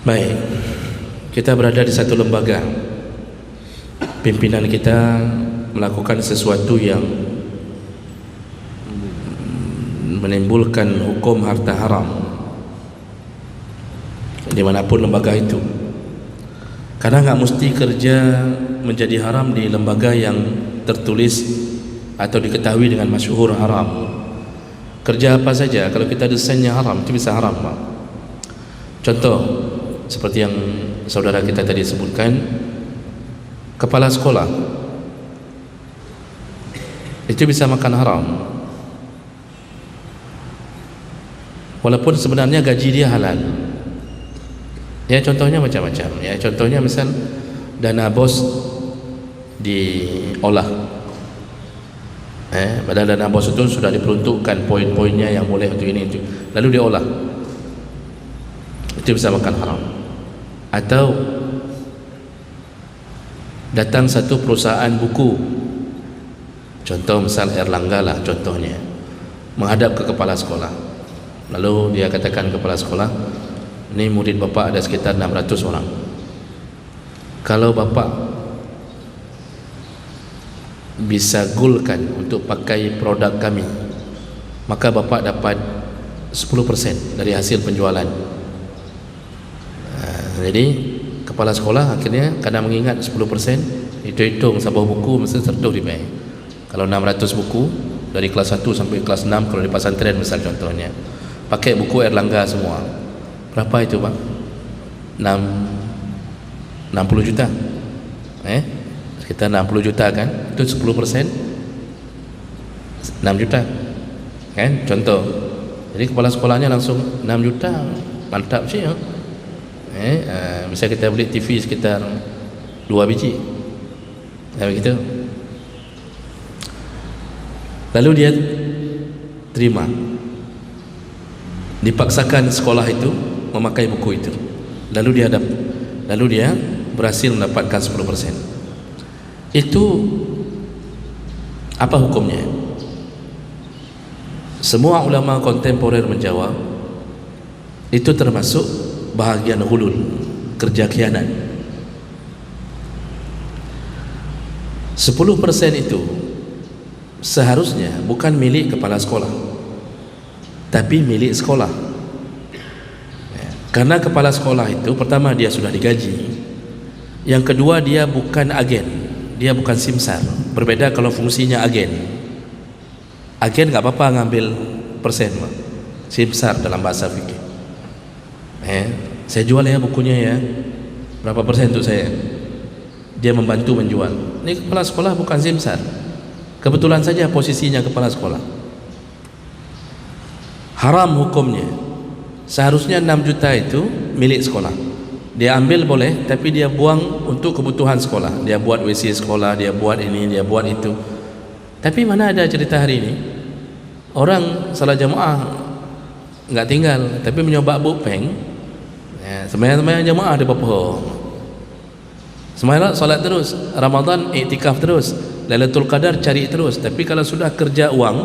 Baik, kita berada di satu lembaga. Pimpinan kita melakukan sesuatu yang menimbulkan hukum harta haram dimanapun lembaga itu. Karena nggak mesti kerja menjadi haram di lembaga yang tertulis atau diketahui dengan masyhur haram. Kerja apa saja kalau kita desainnya haram itu bisa haram, Pak. Contoh seperti yang saudara kita tadi sebutkan, kepala sekolah itu bisa makan haram walaupun sebenarnya gaji dia halal. Ya, contohnya macam-macam. Ya, contohnya misal dana bos diolah. Padahal dana bos itu sudah diperuntukkan poin-poinnya yang boleh untuk ini itu, lalu diolah, itu bisa makan haram. Atau datang satu perusahaan buku, contoh misal Erlangga lah contohnya, menghadap ke kepala sekolah, lalu dia katakan kepala sekolah, ini murid bapak ada sekitar 600 orang, kalau bapak bisa goalkan untuk pakai produk kami, maka bapak dapat 10% dari hasil penjualan. Jadi kepala sekolah akhirnya kadang mengingat 10%, hitung sebuah buku mesti tertuh dibayar. Kalau 600 buku dari kelas 1 sampai kelas 6, kalau di pesantren misal contohnya, pakai buku Erlangga semua, berapa itu, Pak? 60 juta. Sekitar 60 juta kan? Itu 10% 6 juta kan? Contoh. Jadi kepala sekolahnya langsung 6 juta, mantap sih ya. Misalnya kita beli TV sekitar 2 biji, begitu. Lalu dia terima, dipaksakan sekolah itu memakai buku itu, lalu dia berhasil mendapatkan 10%. Itu apa hukumnya? Semua ulama kontemporer menjawab itu termasuk bahagian hulul, kerja khianat. 10% itu seharusnya bukan milik kepala sekolah, tapi milik sekolah. Karena kepala sekolah itu pertama dia sudah digaji, yang kedua dia bukan agen, dia bukan simsar. Berbeda kalau fungsinya agen. Agen nggak apa-apa ngambil persen, simsar dalam bahasa fikih. Saya jual ya bukunya ya, berapa persen untuk saya? Dia membantu menjual. Ini kepala sekolah bukan simsar, kebetulan saja posisinya kepala sekolah. Haram hukumnya. Seharusnya 6 juta itu milik sekolah, dia ambil boleh, tapi dia buang untuk kebutuhan sekolah. Dia buat WC sekolah, dia buat ini, dia buat itu. Tapi mana ada cerita hari ini orang salat jamaah nggak tinggal, tapi menyoba bupeng. Semayang jamaah di Papua, semayang solat terus, Ramadan iktikaf terus, Lailatul Qadar cari terus. Tapi kalau sudah kerja uang,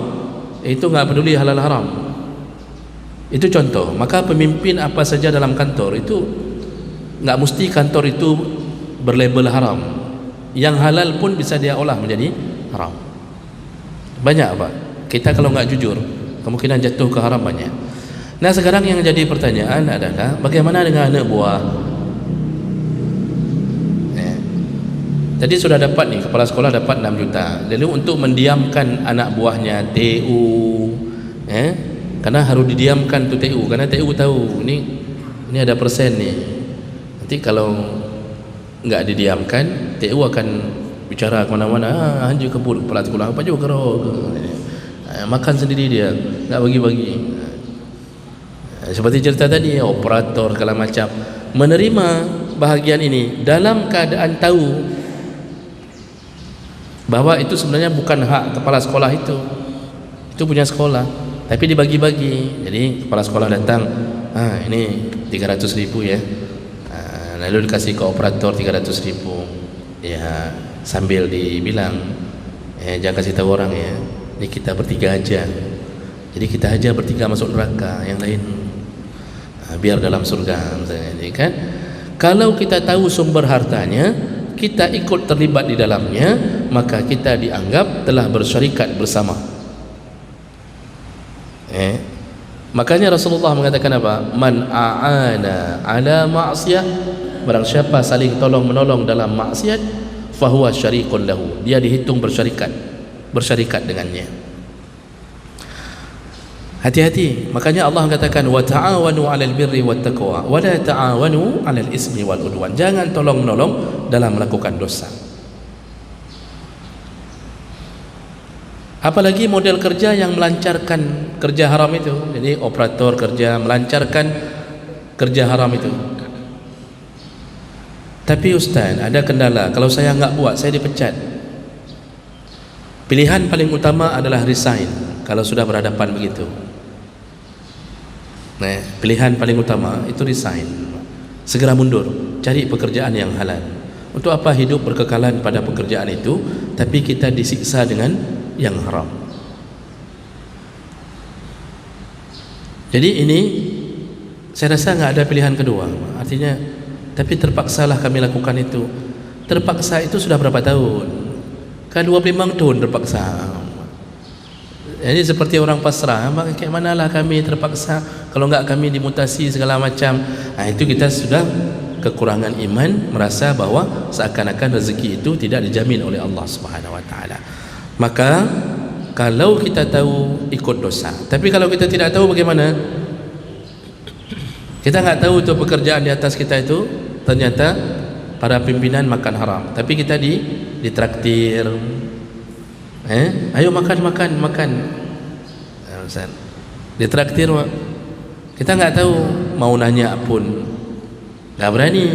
itu nggak peduli halal haram. Itu contoh. Maka pemimpin apa saja dalam kantor itu nggak mesti kantor itu berlabel haram. Yang halal pun bisa dia olah menjadi haram. Banyak, Pak. Kita kalau nggak jujur, kemungkinan jatuh ke haram banyak. Nah, sekarang yang jadi pertanyaan adalah bagaimana dengan anak buah? Jadi sudah dapat nih, kepala sekolah dapat 6 juta. Lalu untuk mendiamkan anak buahnya TU, karena harus didiamkan tuh TU, karena TU tahu ini ada persen nih. Nanti kalau nggak didiamkan, TU akan bicara kemana-mana, anjir kebul kepala sekolah apa juga makan sendiri dia, nggak bagi-bagi. Seperti cerita tadi, operator segala macam menerima bahagian ini dalam keadaan tahu bahwa itu sebenarnya bukan hak kepala sekolah itu punya sekolah, tapi dibagi-bagi. Jadi kepala sekolah datang, ini 300.000 ya, lalu dikasih ke operator 300.000 ya, sambil dibilang jangan kasih tahu orang ya, ini kita bertiga aja, jadi kita aja bertiga masuk neraka, yang lain biar dalam surga misalnya, kan? Kalau kita tahu sumber hartanya, kita ikut terlibat di dalamnya, maka kita dianggap telah bersyarikat bersama. Makanya Rasulullah mengatakan apa? Man a'ana ala ma'siyah, barang siapa saling tolong menolong dalam maksiat, fahuwa syarikun lahu, dia dihitung bersyarikat dengannya. Hati-hati. Makanya Allah katakan wa ta'awanu 'alal birri wat taqwa wa la ta'awanu 'alal ismi wal udwan. Jangan tolong-menolong dalam melakukan dosa. Apalagi model kerja yang melancarkan kerja haram itu. Jadi operator kerja melancarkan kerja haram itu. Tapi Ustaz, ada kendala. Kalau saya enggak buat, saya dipecat. Pilihan paling utama adalah resign kalau sudah berhadapan begitu. Pilihan paling utama itu resign, segera mundur, cari pekerjaan yang halal. Untuk apa hidup berkekalan pada pekerjaan itu tapi kita disiksa dengan yang haram? Jadi ini saya rasa nggak ada pilihan kedua. Artinya, tapi terpaksalah kami lakukan itu. Terpaksa itu sudah berapa tahun? Kan 25 tahun terpaksa. Jadi seperti orang pasrah, kayak manalah kami terpaksa, kalau enggak kami dimutasi segala macam. Itu kita sudah kekurangan iman, merasa bahwa seakan-akan rezeki itu tidak dijamin oleh Allah Subhanahu wa taala. Maka kalau kita tahu, ikut dosa. Tapi kalau kita tidak tahu, bagaimana? Kita enggak tahu itu pekerjaan di atas kita itu ternyata para pimpinan makan haram, tapi kita ditraktir. Ayo makan. Ditraktir, kita nggak tahu, mau nanya pun nggak berani,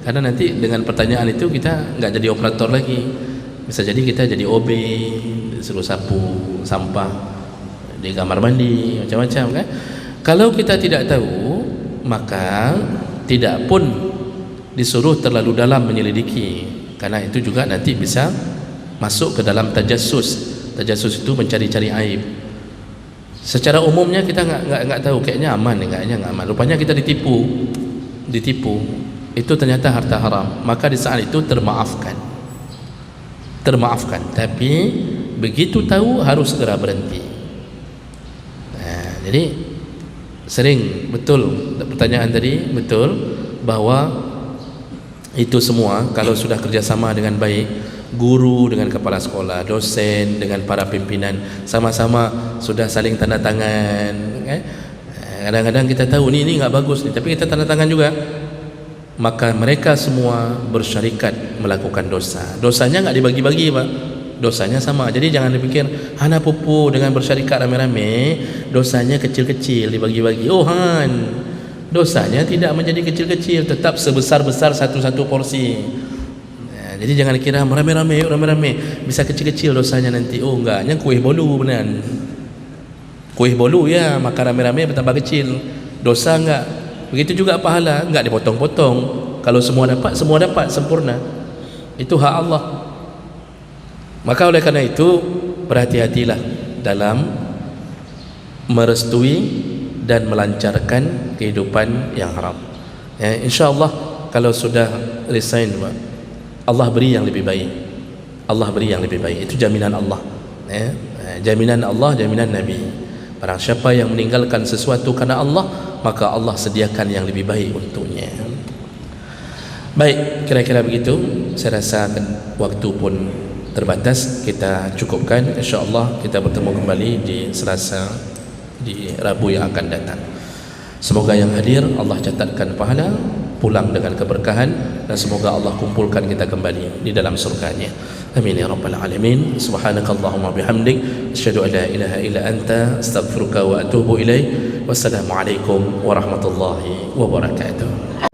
karena nanti dengan pertanyaan itu kita nggak jadi operator lagi. Bisa jadi kita jadi OB, disuruh sapu sampah di kamar mandi, macam-macam, kan? Kalau kita tidak tahu, maka tidak pun disuruh terlalu dalam menyelidiki, karena itu juga nanti bisa masuk ke dalam tajassus. Tajassus itu mencari-cari aib. Secara umumnya kita nggak tahu, kayaknya aman, kayaknya nggak aman. Rupanya kita ditipu. Itu ternyata harta haram. Maka di saat itu termaafkan. Tapi begitu tahu harus segera berhenti. Jadi sering betul pertanyaan tadi, betul bahwa itu semua kalau sudah kerjasama dengan baik, guru dengan kepala sekolah, dosen dengan para pimpinan, sama-sama sudah saling tanda tangan. Kadang-kadang kita tahu ini nggak bagus nih, tapi kita tanda tangan juga. Maka mereka semua bersyarikat melakukan dosa. Dosanya nggak dibagi-bagi, Pak. Dosanya sama. Jadi jangan dipikir hana pupu dengan bersyarikat rame-rame, dosanya kecil-kecil dibagi-bagi. Dosanya tidak menjadi kecil-kecil, tetap sebesar-besar satu-satu porsi. Jadi jangan kira rame-rame bisa kecil-kecil dosanya nanti. Enggaknya kuih bolu beneran. Kuih bolu ya, maka rame-rame bertambah kecil. Dosa enggak. Begitu juga pahala, enggak dipotong-potong. Kalau semua dapat sempurna. Itu hak Allah. Maka oleh karena itu berhati-hatilah dalam merestui dan melancarkan kehidupan yang haram. InsyaAllah kalau sudah resign, Allah beri yang lebih baik. Itu jaminan Allah. Jaminan Allah, jaminan Nabi. Barang siapa yang meninggalkan sesuatu karena Allah, maka Allah sediakan yang lebih baik untuknya. Baik, kira-kira begitu. Saya rasa waktu pun terbatas, kita cukupkan. InsyaAllah kita bertemu kembali di Selasa, di Rabu yang akan datang. Semoga yang hadir Allah catatkan pahala, pulang dengan keberkahan, dan semoga Allah kumpulkan kita kembali di dalam surganya. Amin ya rabbal alamin. Subhanakallahumma bihamdik, asyhadu an la ilaha illa anta, astaghfiruka wa atubu ilaik. Wassalamu alaikum warahmatullahi wabarakatuh.